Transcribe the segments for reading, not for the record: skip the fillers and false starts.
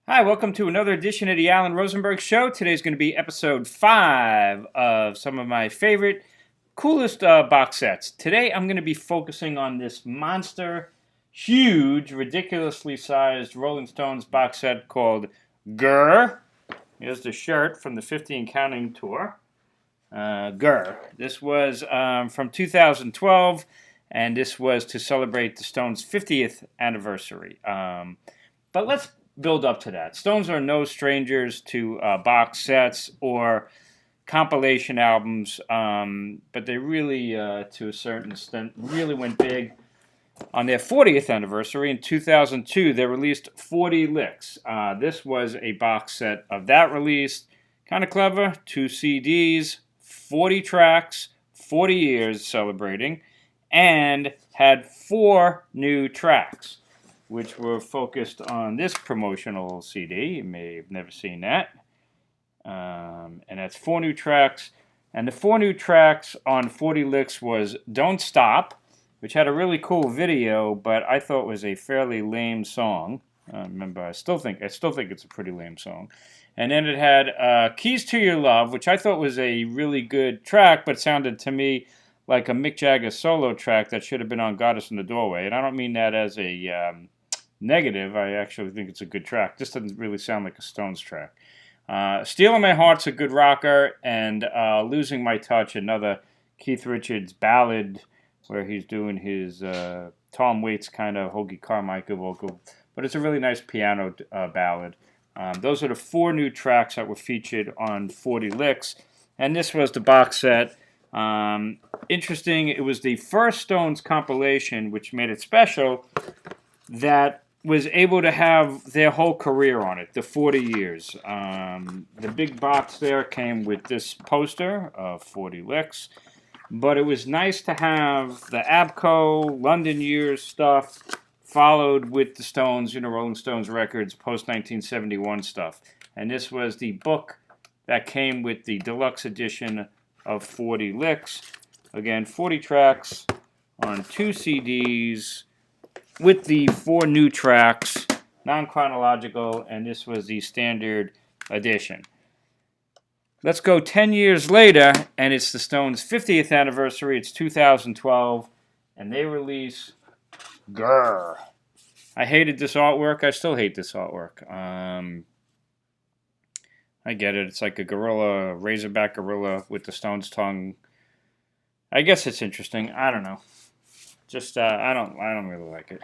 Hi, welcome to another edition of the Alan Rosenberg Show. Today's going to be episode 5 of some of my favorite, coolest box sets. Today I'm going to be focusing on this monster, huge, ridiculously sized Rolling Stones box set called GRRR. Here's the shirt from the 50 and Counting tour. GRRR. This was from 2012, and this was to celebrate the Stones' 50th anniversary. But let's build up to that. Stones are no strangers to box sets or compilation albums, but they really, to a certain extent, really went big. On their 40th anniversary in 2002, they released 40 Licks. This was a box set of that release. Kind of clever. 2 CDs, 40 tracks, 40 years celebrating, and had 4 new tracks, which were focused on this promotional CD. You may have never seen that. And that's 4 new tracks. And the 4 new tracks on 40 Licks was Don't Stop, which had a really cool video, but I thought was a fairly lame song. I still think it's a pretty lame song. And then it had Keys to Your Love, which I thought was a really good track, but sounded to me like a Mick Jagger solo track that should have been on Goddess in the Doorway. And I don't mean that as a negative. I actually think it's a good track. This doesn't really sound like a Stones track. Stealing My Heart's a good rocker, and Losing My Touch, another Keith Richards ballad where he's doing his Tom Waits kind of Hoagie Carmichael vocal. But it's a really nice piano ballad. Those are the 4 new tracks that were featured on 40 Licks, and this was the box set. Interesting, it was the first Stones compilation, which made it special, that was able to have their whole career on it, the 40 years. The big box there came with this poster of 40 Licks, but it was nice to have the ABCO, London Years stuff, followed with the Stones, Rolling Stones records, post-1971 stuff. And this was the book that came with the deluxe edition of 40 Licks. Again, 40 tracks on 2 CDs, with the 4 new tracks, non-chronological, and this was the standard edition. Let's go 10 years later, and it's the Stones' 50th anniversary. It's 2012, and they release GRRR. I hated this artwork. I still hate this artwork. I get it. It's like a gorilla, razorback gorilla with the Stones' tongue. I guess it's interesting. I don't know. Just I don't really like it.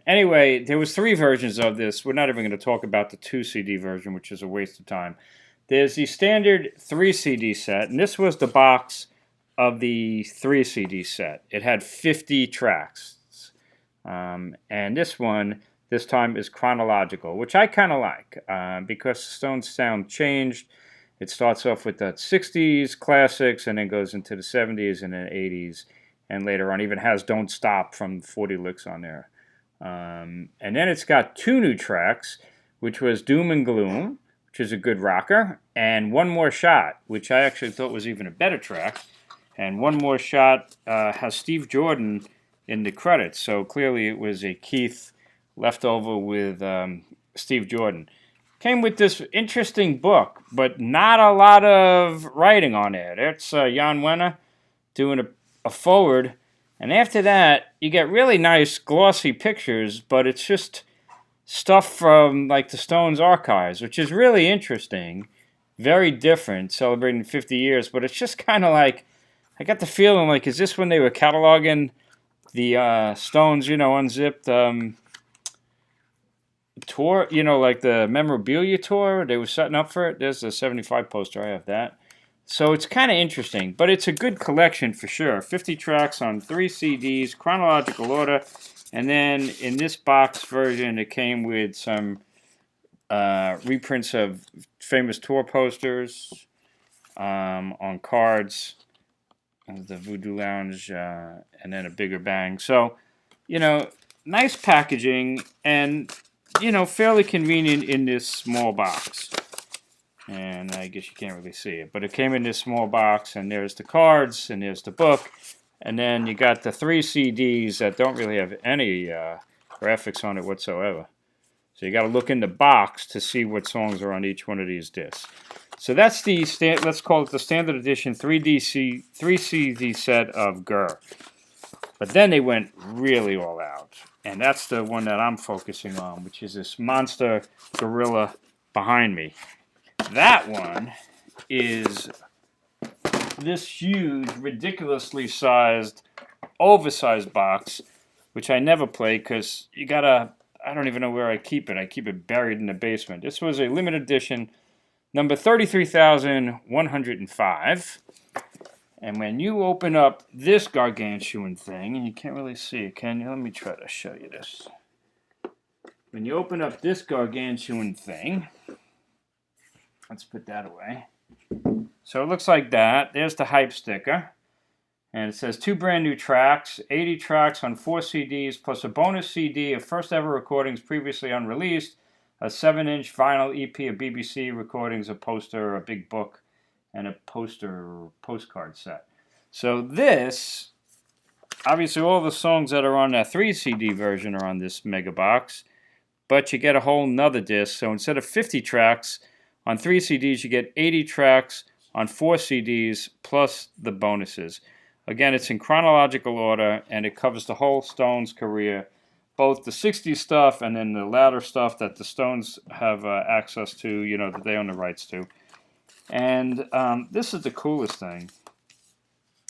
Anyway, there was 3 versions of this. We're not even going to talk about the 2 CD version, which is a waste of time. There's the standard 3 CD set, and this was the box of the 3 CD set. It had 50 tracks, and this one this time is chronological, which I kind of like because the Stones sound changed. It starts off with the 60s classics, and then goes into the 70s and then 80s. And later on even has Don't Stop from 40 Licks on there. And then it's got 2 new tracks, which was Doom and Gloom, which is a good rocker, and One More Shot, which I actually thought was even a better track. And One More Shot has Steve Jordan in the credits, so clearly it was a Keith leftover with Steve Jordan. Came with this interesting book, but not a lot of writing on it. It's Jan Wenner doing a forward, and after that you get really nice glossy pictures, but it's just stuff from like the Stones archives, which is really interesting, very different, celebrating 50 years. But it's just kind of like, I got the feeling like, is this when they were cataloging the Stones, unzipped tour, like the memorabilia tour they were setting up for it? There's a 75 poster, I have that. So it's kind of interesting, but it's a good collection for sure. 50 tracks on 3 CDs, chronological order. And then in this box version, it came with some reprints of famous tour posters on cards, the Voodoo Lounge, and then a bigger bang. So, nice packaging and, fairly convenient in this small box. And I guess you can't really see it, but it came in this small box, and there's the cards, and there's the book, and then you got the 3 CDs that don't really have any graphics on it whatsoever. So you got to look in the box to see what songs are on each one of these discs. So that's the let's call it the standard edition 3CD set of GRRR. But then they went really all out, and that's the one that I'm focusing on, which is this monster gorilla behind me. That one is this huge, ridiculously sized, oversized box, which I never play because you gotta, I don't even know where I keep it. I keep it buried in the basement. This was a limited edition, number 33,105. And when you open up this gargantuan thing, and you can't really see it, can you? Let me try to show you this. When you open up this gargantuan thing, let's put that away. So it looks like that. There's the hype sticker. And it says 2 brand new tracks, 80 tracks on 4 CDs, plus a bonus CD of first ever recordings previously unreleased, a 7-inch vinyl EP of BBC recordings, a poster, a big book, and a postcard set. So this, obviously all the songs that are on that 3 CD version are on this mega box, but you get a whole nother disc. So instead of 50 tracks on 3 CDs, you get 80 tracks on 4 CDs plus the bonuses. Again, it's in chronological order, and it covers the whole Stones career, both the 60s stuff and then the latter stuff that the Stones have access to, you know, that they own the rights to. And this is the coolest thing.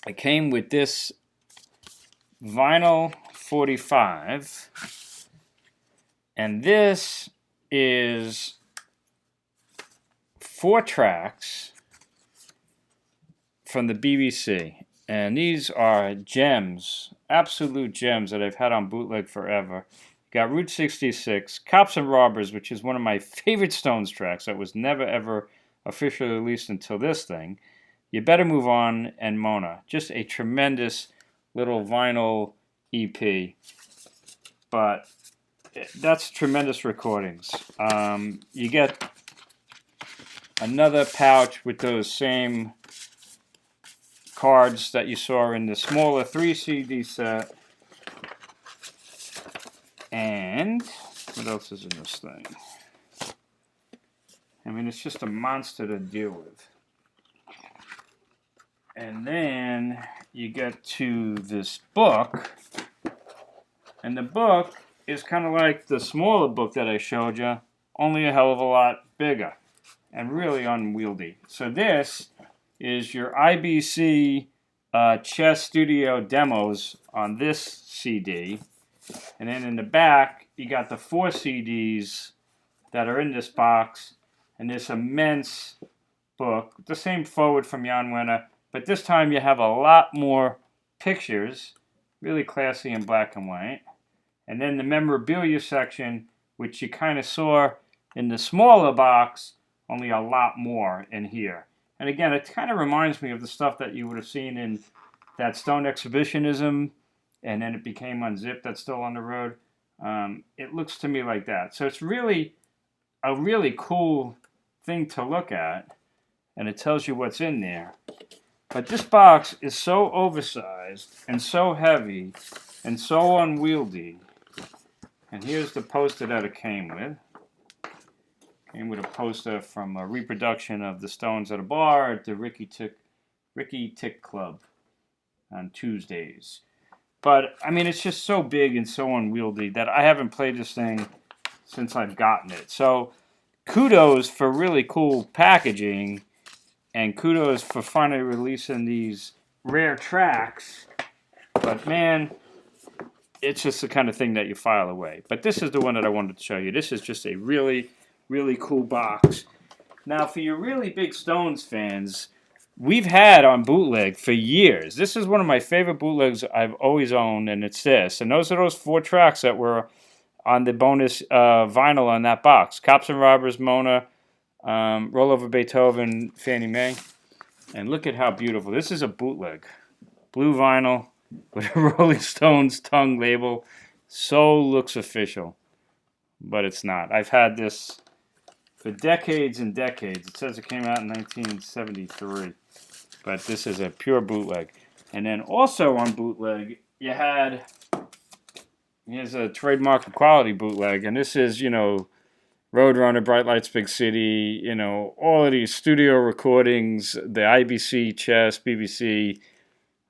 It came with this vinyl 45, and this is 4 tracks from the BBC. And these are gems, absolute gems that I've had on bootleg forever. Got Route 66, Cops and Robbers, which is one of my favorite Stones tracks that was never ever officially released until this thing. You Better Move On, and Mona. Just a tremendous little vinyl EP. But that's tremendous recordings. You get another pouch with those same cards that you saw in the smaller 3 CD set. And what else is in this thing? I mean, it's just a monster to deal with. And then you get to this book. And the book is kind of like the smaller book that I showed you, only a hell of a lot bigger and really unwieldy. So this is your IBC Chess Studio demos on this CD. And then in the back, you got the 4 CDs that are in this box. And this immense book, the same forward from Jan Wenner, but this time you have a lot more pictures, really classy in black and white. And then the memorabilia section, which you kind of saw in the smaller box, only a lot more in here. And again, it kind of reminds me of the stuff that you would have seen in that Stone Exhibitionism, and then it became Unzipped, that's still on the road. It looks to me like that. So it's really a really cool thing to look at, and it tells you what's in there. But this box is so oversized and so heavy and so unwieldy. And here's the poster that it came with. Came with a poster from a reproduction of the Stones at a bar at the Ricky Tick Club on Tuesdays. But I mean, it's just so big and so unwieldy that I haven't played this thing since I've gotten it. So kudos for really cool packaging, and kudos for finally releasing these rare tracks. But man, it's just the kind of thing that you file away. But this is the one that I wanted to show you. This is just a really, really cool box. Now, for your really big Stones fans, we've had on bootleg for years. This is one of my favorite bootlegs I've always owned, and it's this. And those are those 4 tracks that were on the bonus vinyl on that box. Cops and Robbers, Mona, Roll Over Beethoven, Fannie Mae. And look at how beautiful. This is a bootleg. Blue vinyl with a Rolling Stones tongue label. So looks official. But it's not. I've had this for decades and decades. It says it came out in 1973. But this is a pure bootleg. And then also on bootleg, here's a trademark quality bootleg. And this is, you know, Roadrunner, Bright Lights, Big City, you know, all of these studio recordings, the IBC, Chess, BBC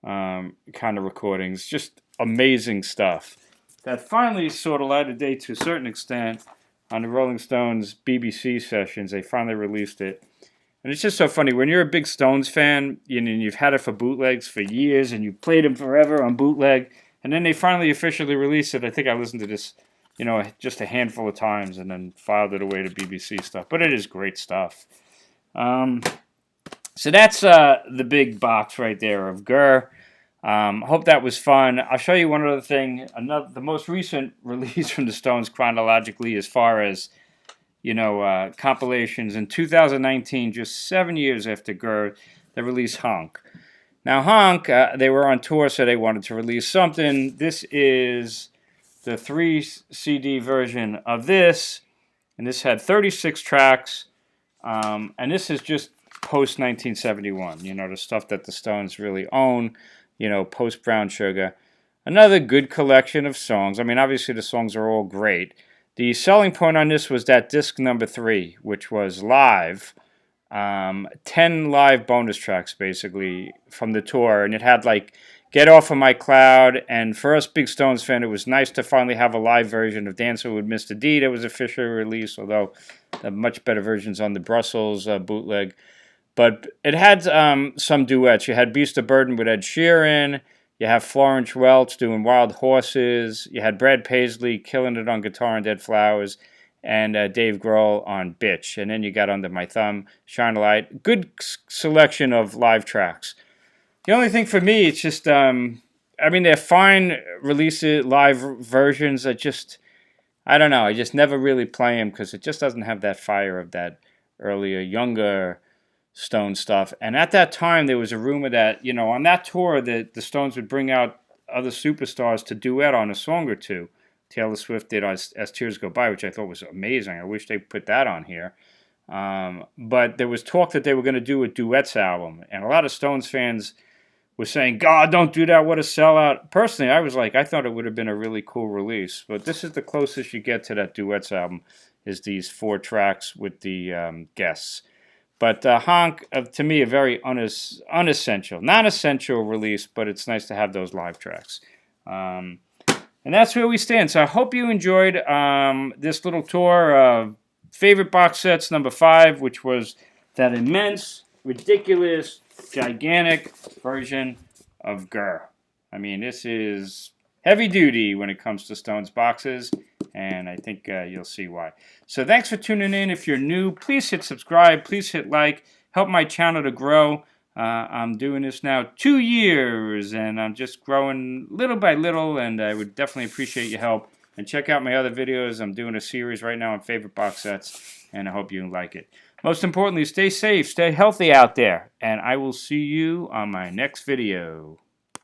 kind of recordings, just amazing stuff. That finally sort of light of day to a certain extent on the Rolling Stones BBC sessions. They finally released it. And it's just so funny. When you're a big Stones fan, you know, you've had it for bootlegs for years, and you played them forever on bootleg, and then they finally officially released it. I think I listened to this, you know, just a handful of times and then filed it away to BBC stuff. But it is great stuff. So that's the big box right there of GRRR. Hope that was fun. I'll show you one other thing. The most recent release from the Stones chronologically, as far as, you know, compilations. In 2019, just 7 years after GRRR, they released Honk. Now, Honk, they were on tour, so they wanted to release something. This is the 3 CD version of this, and this had 36 tracks, and this is just post-1971, you know, the stuff that the Stones really own, you know, post-Brown Sugar. Another good collection of songs. I mean, obviously the songs are all great. The selling point on this was that disc number 3, which was live. 10 live bonus tracks, basically, from the tour. And it had, like, Get Off of My Cloud. And for us big Stones fans, it was nice to finally have a live version of Dancing with Mr. D that was officially released, although the much better versions on the Brussels bootleg. But it had some duets. You had Beast of Burden with Ed Sheeran. You have Florence Welch doing Wild Horses. You had Brad Paisley killing it on guitar on Dead Flowers. And Dave Grohl on Bitch. And then you got Under My Thumb, Shine a Light. Good selection of live tracks. The only thing for me, it's just, I mean, they're fine releases, live versions. I don't know. I just never really play them because it just doesn't have that fire of that earlier, younger Stone stuff. And at that time, there was a rumor that, you know, on that tour, the Stones would bring out other superstars to duet on a song or two. Taylor Swift did as Tears Go By, which I thought was amazing. I wish they put that on here. But there was talk that they were going to do a duets album. And a lot of Stones fans were saying, God, don't do that. What a sellout. Personally, I was like, I thought it would have been a really cool release. But this is the closest you get to that duets album, is these 4 tracks with the guests. But Honk, to me, a very unessential, not essential release, but it's nice to have those live tracks. And that's where we stand. So I hope you enjoyed this little tour of favorite box sets number 5, which was that immense, ridiculous, gigantic version of GRRR. I mean, this is heavy duty when it comes to Stones boxes, and I think you'll see why. So thanks for tuning in. If you're new, please hit subscribe. Please hit like. Help my channel to grow. I'm doing this now 2 years, and I'm just growing little by little, and I would definitely appreciate your help. And check out my other videos. I'm doing a series right now on favorite box sets, and I hope you like it. Most importantly, stay safe, stay healthy out there, and I will see you on my next video.